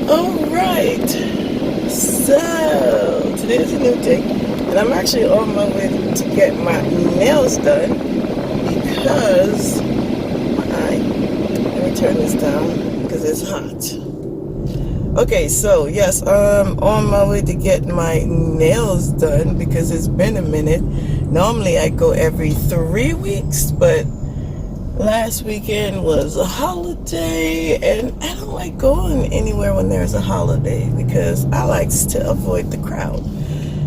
Alright, so today's a new day, and I'm actually on my way to get my nails done because let me turn this down because it's hot. Okay, so yes, I'm on my way to get my nails done because it's been a minute. Normally I go every 3 weeks, but last weekend was a holiday, and I don't like going anywhere when there's a holiday because I like to avoid the crowd.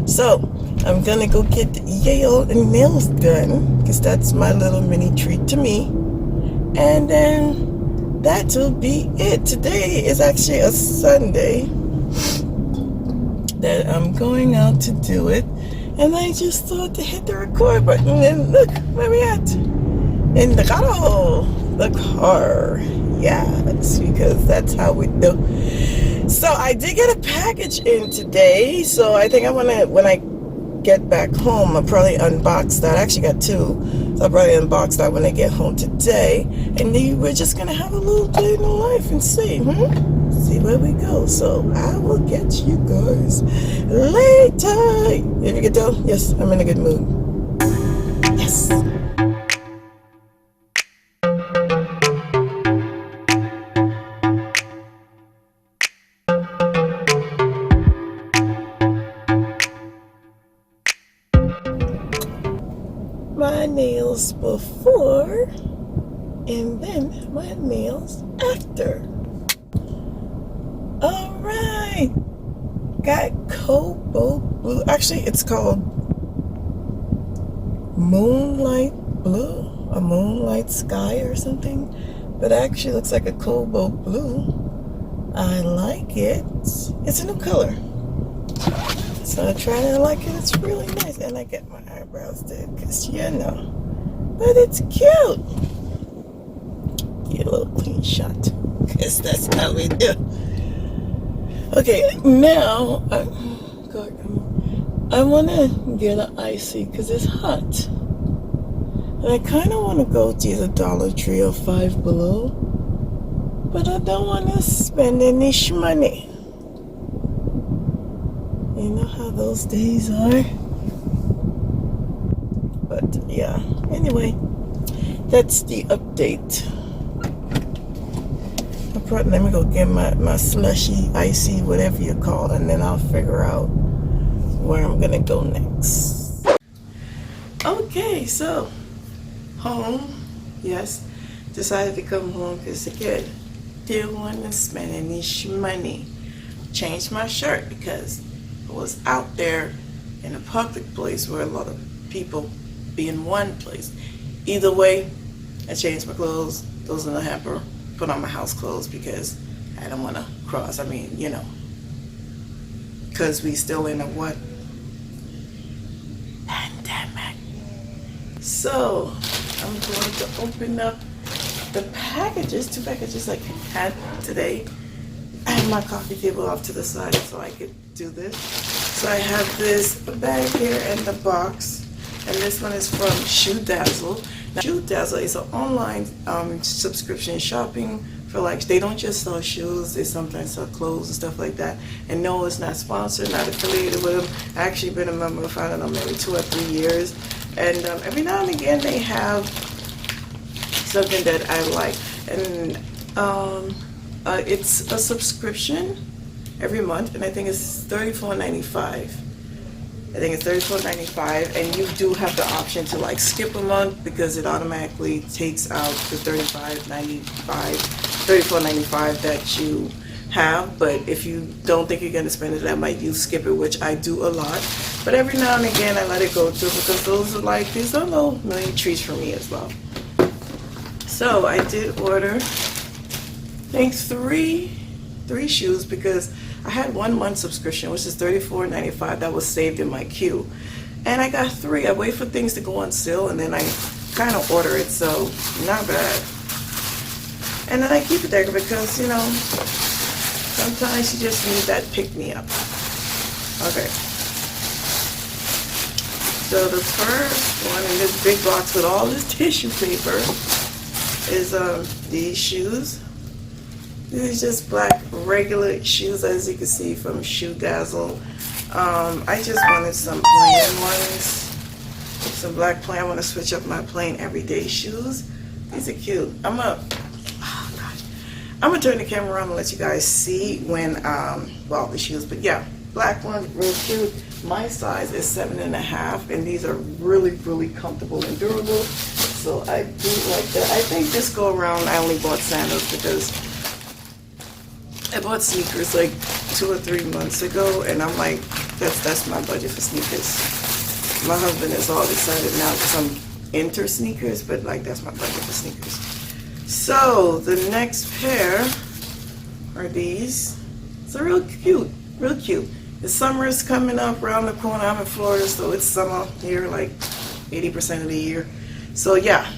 So I'm gonna go get Yale and nails done because that's my little mini treat to me, and then that'll be it. Today is actually a Sunday that I'm going out to do it, and I just thought to hit the record button, and look where we at. In the car. Yes, because that's how we do. So I did get a package in today, so I think when I get back home, I'll probably unbox that. I actually got two, so I'll probably unbox that when I get home today, and then we're just gonna have a little day in the life and see where we go. So I will get you guys later. If you can tell, yes, I'm in a good mood. Yes. My nails before and then my nails after. Alright, got cobalt blue. Actually, it's called moonlight blue, a moonlight sky or something, but it actually looks like a cobalt blue. I like it. It's a new color, so I try to like it. It's really nice, and I get my eyebrows did because but it's cute. Get a little clean shot because that's how we do. Okay, now I want to get an icy because it's hot, and I kind of want to go to either Dollar Tree or Five Below, but I don't want to spend any money. You know how those days are. But yeah, anyway, that's the update. Let me go get my slushy, icy, whatever you call it, and then I'll figure out where I'm gonna go next. Okay, so home, yes, decided to come home because again, didn't want to spend any money. Changed my shirt because I was out there in a public place where a lot of people be in one place. Either way, I changed my clothes, those in the hamper, put on my house clothes because I don't want to cross. I mean, because we still in a what? Pandemic. So I'm going to open up the packages, two packages I had today. I have my coffee table off to the side so I could do this. So I have this bag here and the box, and this one is from Shoe Dazzle. Now, Shoe Dazzle is an online subscription shopping for they don't just sell shoes, they sometimes sell clothes and stuff like that. And no, it's not sponsored, not affiliated with them. I've actually been a member for, I don't know, maybe 2 or 3 years. And every now and again they have something that I like. And it's a subscription every month, and I think it's $34.95. I think it's $34.95, and you do have the option to skip a month because it automatically takes out the $34.95 that you have. But if you don't think you're going to spend it that much, you skip it, which I do a lot. But every now and again I let it go through because those are these are little mini treats for me as well. So I did order, I think three shoes because I had 1 month subscription, which is $34.95. That was saved in my queue, and I got 3. I wait for things to go on sale, and then I kind of order it, so not bad. And then I keep it there because sometimes you just need that pick me up. Okay. So the first one in this big box with all this tissue paper is these shoes. These are just black regular shoes, as you can see from Shoe Dazzle. I just wanted some plain ones, some black plain. I want to switch up my plain everyday shoes. These are cute. I'm gonna turn the camera around and let you guys see when well, the shoes. But yeah, black one, real cute. My size is 7.5, and these are really, really comfortable and durable. So I do like that. I think this go around I only bought sandals because I bought sneakers like 2 or 3 months ago, and I'm like, that's my budget for sneakers. My husband is all excited now because I'm into sneakers, but like that's my budget for sneakers. So the next pair are these. So real cute, real cute. The summer is coming up around the corner. I'm in Florida, so it's summer here like 80% of the year. So yeah,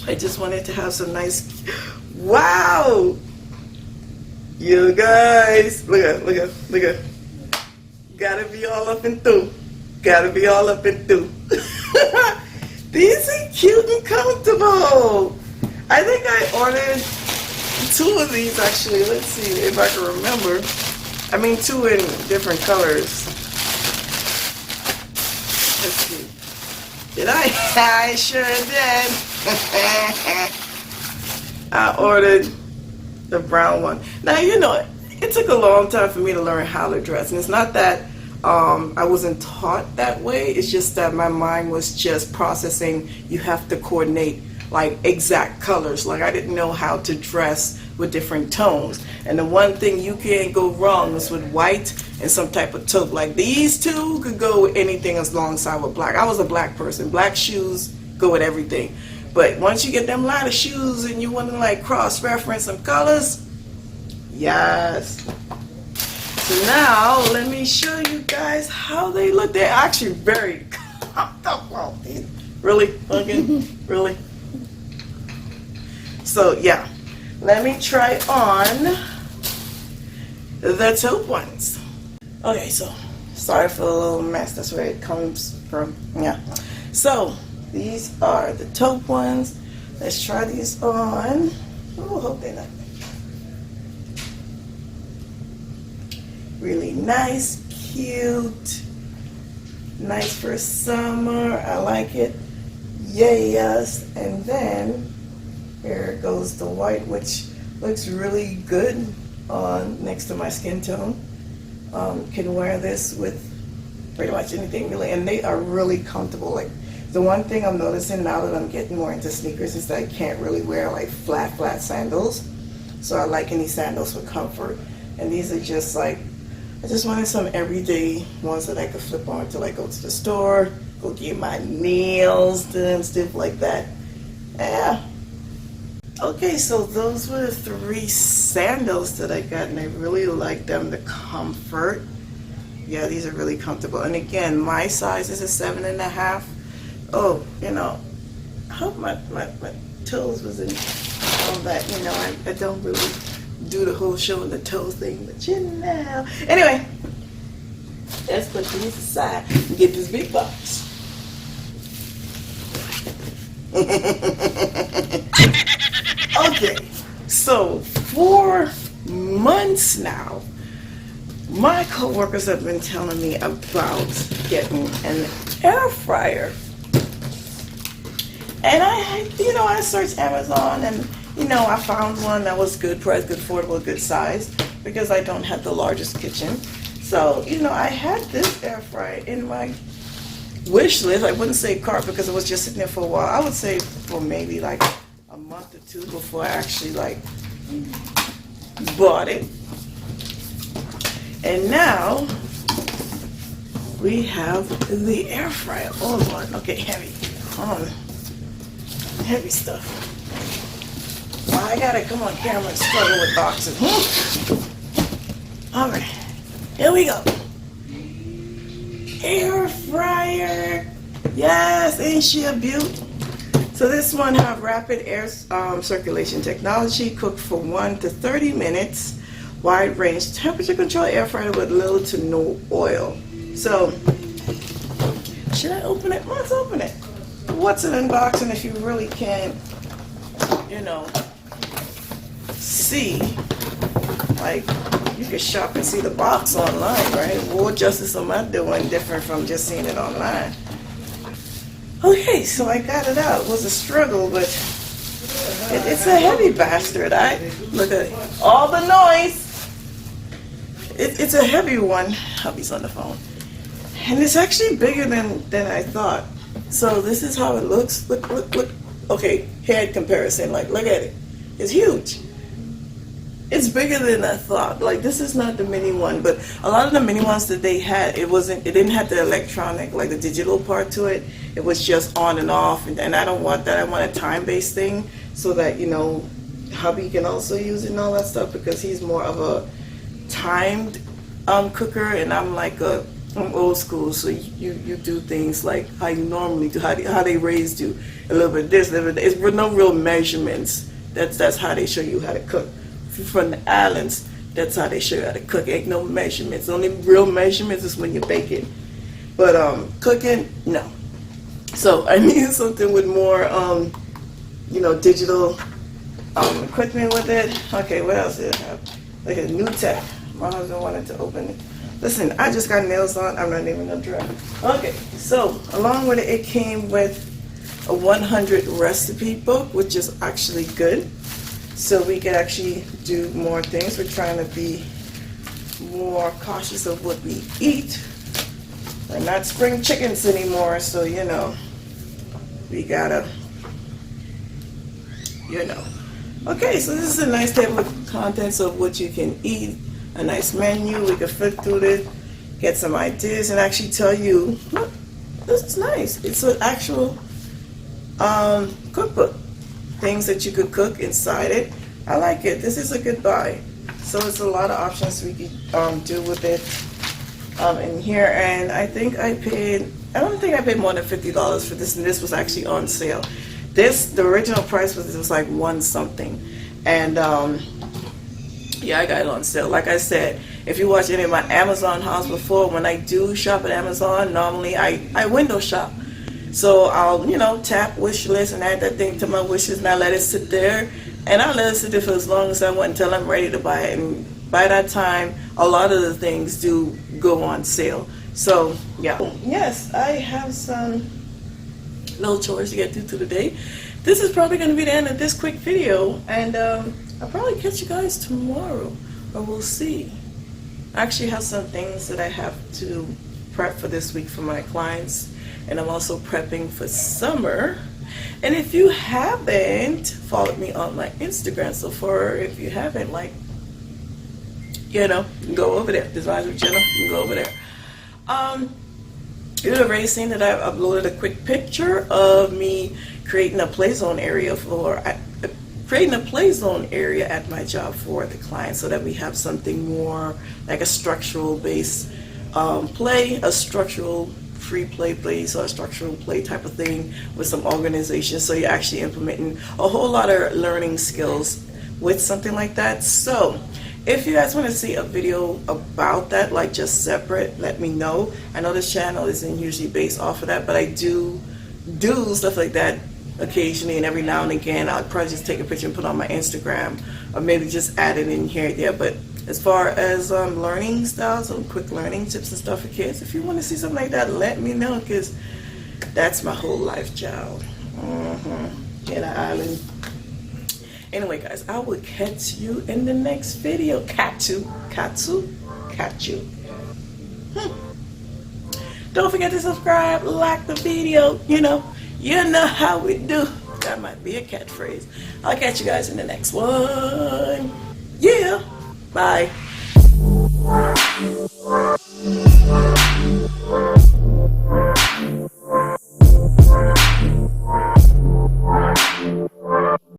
I just wanted to have some nice, wow! You guys, look at. Gotta be all up and through. Gotta be all up and through. These are cute and comfortable. I think I ordered 2 of these actually. Let's see if I can remember. I mean 2 in different colors. Let's see. Did I? I sure did. I ordered the brown one. Now, you know, it took a long time for me to learn how to dress. And it's not that I wasn't taught that way. It's just that my mind was just processing, you have to coordinate like exact colors. Like I didn't know how to dress with different tones. And the one thing you can't go wrong is with white and some type of taupe. Like these 2 could go with anything alongside with black. I was a black person. Black shoes go with everything. But once you get them line of shoes and you want to like cross-reference some colors, yes. So now let me show you guys how they look. They're actually very comfortable. Really? Fucking? Really? So yeah, let me try on the taupe ones. Okay, so sorry for the little mess. That's where it comes from. Yeah. So these are the taupe ones. Let's try these on. Oh, hope they're not. Really nice, cute, nice for summer. I like it. Yes. And then here goes the white, which looks really good on next to my skin tone. Can wear this with pretty much anything really, and they are really comfortable. Like the one thing I'm noticing now that I'm getting more into sneakers is that I can't really wear like flat sandals. So I like any sandals for comfort. And these are just like, I just wanted some everyday ones that I could flip on to like go to the store, go get my nails done, stuff like that. Yeah. Okay, so those were the 3 sandals that I got, and I really like them. The comfort. Yeah, these are really comfortable. And again, my size is a 7.5. Oh, you know, I hope my toes was in all that. You know, I don't really do the whole show and the toes thing, but you know. Anyway, let's put these aside and get this big box. Okay, so for months now, my coworkers have been telling me about getting an air fryer. And I searched Amazon and, I found one that was good price, good affordable, good size, because I don't have the largest kitchen. So, I had this air fryer in my wish list. I wouldn't say cart because it was just sitting there for a while. I would say for maybe like a month or 2 before I actually bought it. And now we have the air fryer. Oh Lord, okay, heavy. Hold on. Heavy stuff. Well, I gotta come on camera and struggle with boxes. Alright, here we go. Air fryer. Yes, ain't she a beaut? So this one have rapid air circulation technology, cooked for 1 to 30 minutes, wide range temperature control air fryer with little to no oil. So, should I open it? Let's open it. What's an unboxing if you really can't, see, like, you can shop and see the box online, right? What justice am I doing different from just seeing it online? Okay, so I got it out. It was a struggle, but it's a heavy bastard. Look at all the noise. It's a heavy one. Hubby's on the phone. And it's actually bigger than I thought. So this is how it looks. Look. Okay, head comparison. Like, look at it. It's huge. It's bigger than I thought. Like, this is not the mini one, but a lot of the mini ones that they had, it didn't have the electronic, like the digital part to it. It was just on and off, and I don't want that. I want a time-based thing so that, you know, hubby can also use it and all that stuff, because he's more of a timed cooker, and I'm I'm old school, so you do things like how you normally do, how they raised you, a little bit this, a little bit that. It's no real measurements. That's how they show you how to cook. If you're from the islands, that's how they show you how to cook. Ain't no measurements. The only real measurements is when you bake it. But cooking, no. So I needed something with more, digital equipment with it. Okay, what else did I have? Like a new tech. My husband wanted to open it. Listen, I just got nails on. I'm not even gonna try. Okay, so along with it, it came with a 100 recipe book, which is actually good. So we can actually do more things. We're trying to be more cautious of what we eat. We're not spring chickens anymore, so we gotta, Okay, so this is a nice table of contents of what you can eat. A nice menu. We can flip through it, get some ideas, and actually tell you, look, this is nice. It's an actual cookbook. Things that you could cook inside it. I like it. This is a good buy. So it's a lot of options we could do with it in here. And I don't think I paid more than $50 for this, and this was actually on sale. The original price was like $1 something. And yeah, I got it on sale. Like I said, if you watch any of my Amazon hauls before, when I do shop at Amazon, normally I window shop. So I'll, tap wish list and add that thing to my wishes, and I let it sit there. And I let it sit there for as long as I want until I'm ready to buy it. And by that time, a lot of the things do go on sale. So, yeah. Yes, I have some little chores to get through today. This is probably going to be the end of this quick video. And I'll probably catch you guys tomorrow, or we'll see. I actually have some things that I have to prep for this week for my clients. And I'm also prepping for summer. And if you haven't followed me on my Instagram so far, if you haven't, go over there. Advisory channel, you can go over there. You've already seen that I've uploaded a quick picture of me creating a play zone area at my job for the client, so that we have something more like a structural based play, a structural free play place, or a structural play type of thing with some organization. So you're actually implementing a whole lot of learning skills with something like that. So if you guys want to see a video about that, like just separate, let me know. I know this channel isn't usually based off of that, but I do stuff like that occasionally, and every now and again I'll probably just take a picture and put it on my Instagram, or maybe just add it in here. Yeah, but as far as learning styles and quick learning tips and stuff for kids, if you want to see something like that, let me know, because that's my whole life, child. In an island. Anyway, guys, I will catch you in the next video. Catch you. Don't forget to subscribe, like the video. You know how we do. That might be a catchphrase. I'll catch you guys in the next one. Yeah. Bye.